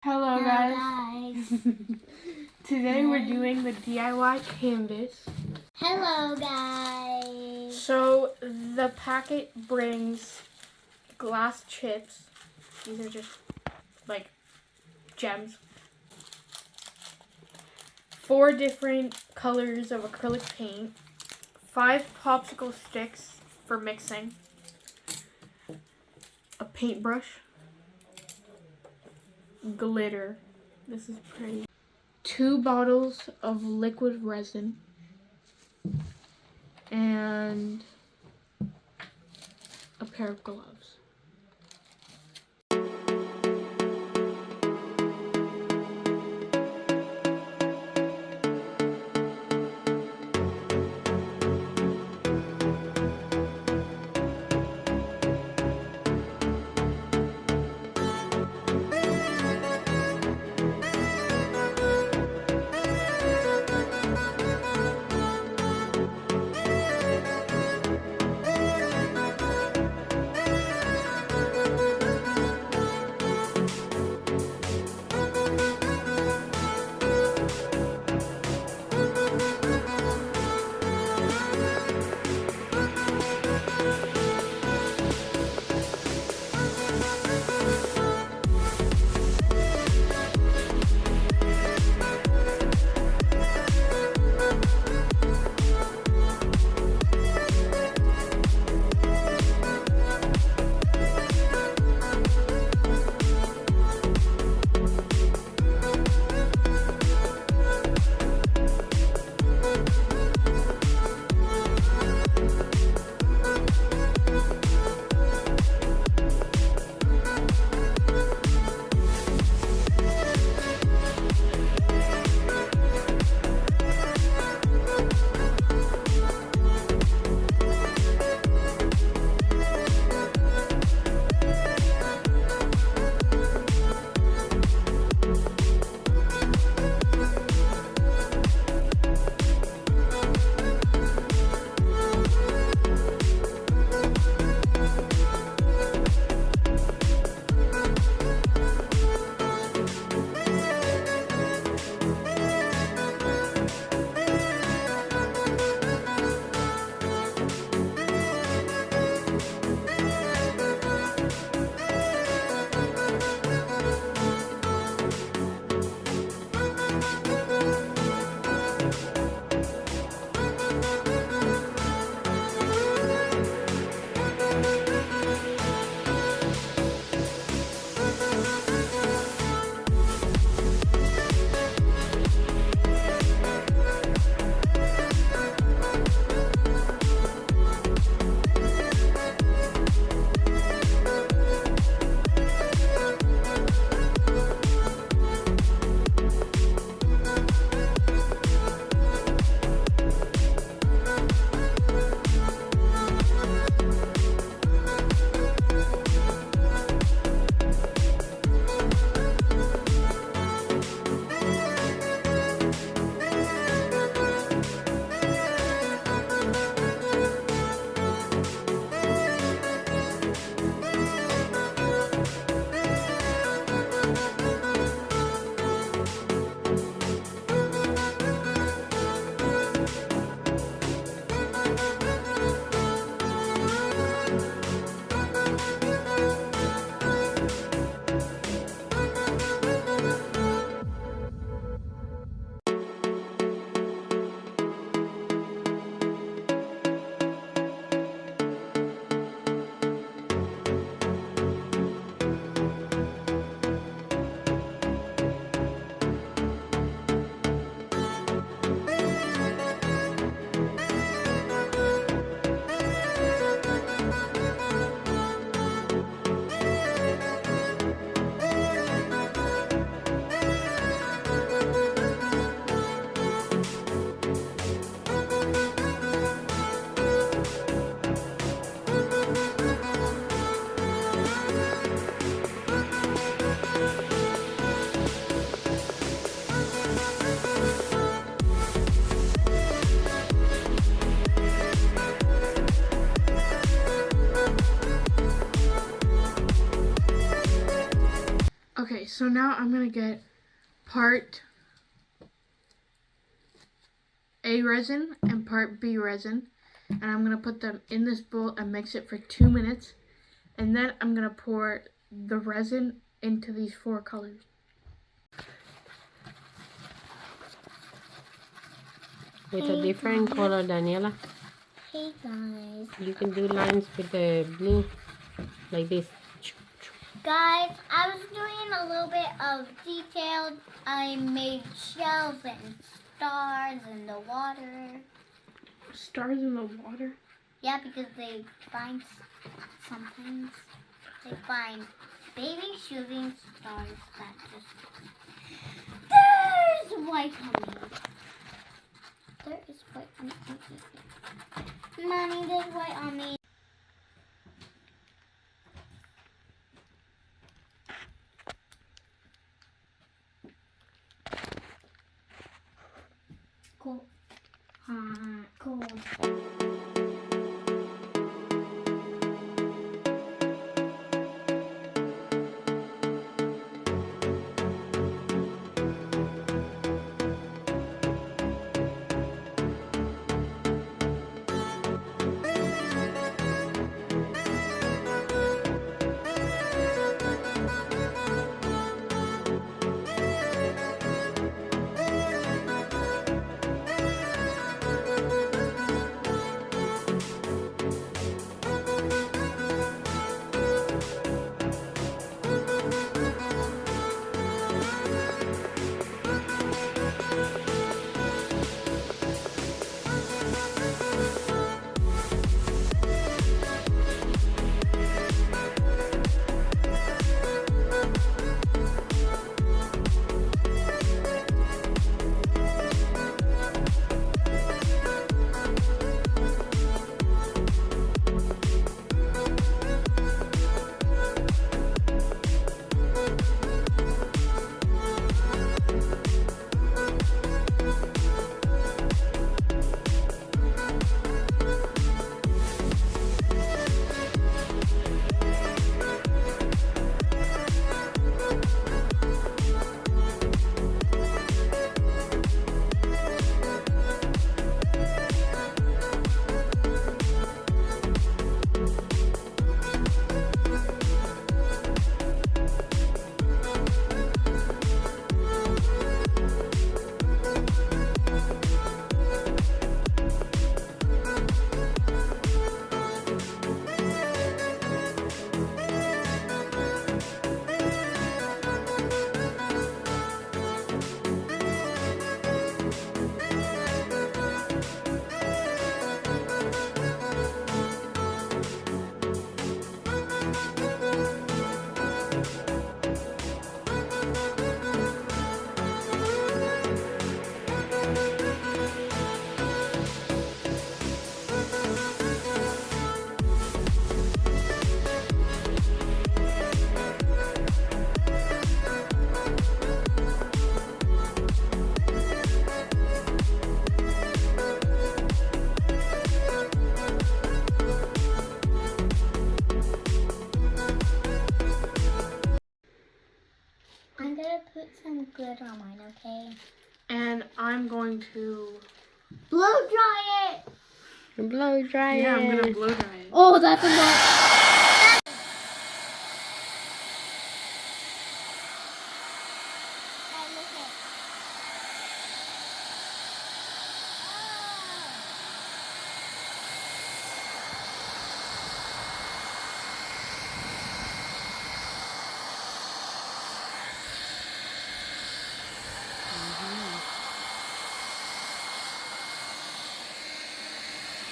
Hello guys. guys. Today we're doing the DIY canvas. Hello guys. So the packet brings glass chips. These are just like gems. 4 different colors of acrylic paint. 5 popsicle sticks for mixing. A paintbrush. Glitter. This is pretty. 2 bottles of liquid resin. And a pair of gloves. so now I'm going to get part A resin and part B resin. And I'm going to put them in this bowl and mix it for 2 minutes. And then I'm going to pour the resin into these 4 colors. With a different color, Daniela. Hey guys. You can do lines with the blue, like this. Guys, I was doing a little bit of detail. I made shells and stars in the water. Stars in the water? Yeah, because they find sometimes they find baby shooting stars that just. There's white on me. There is white on me. Mommy, there's white on me. Cool. Cool. Put some glitter on mine, okay? And I'm going to Blow dry it! Blow dry it. Yeah, I'm gonna blow dry it. Oh, that's a lot.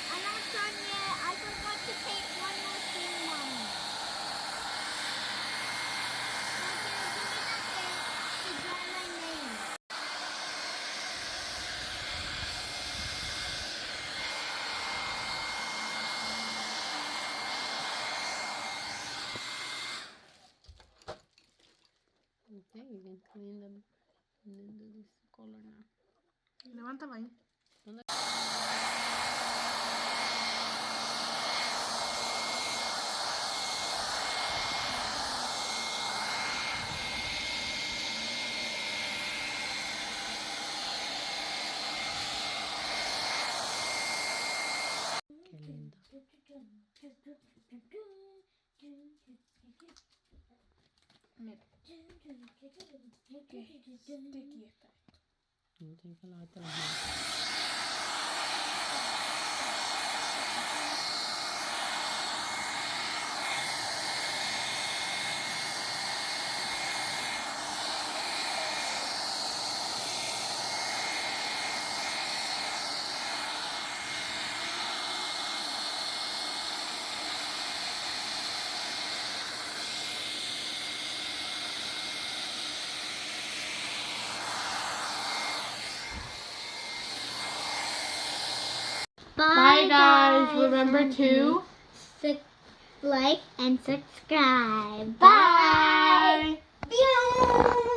I'm not done yet. I forgot to take one more thing, Mommy. To dry my nails. Okay, you can clean them and then do this color now. Levántala ahí. sticky effect. No, tienes que lavarte las manos. Bye guys. Remember to like and subscribe. bye. Bye.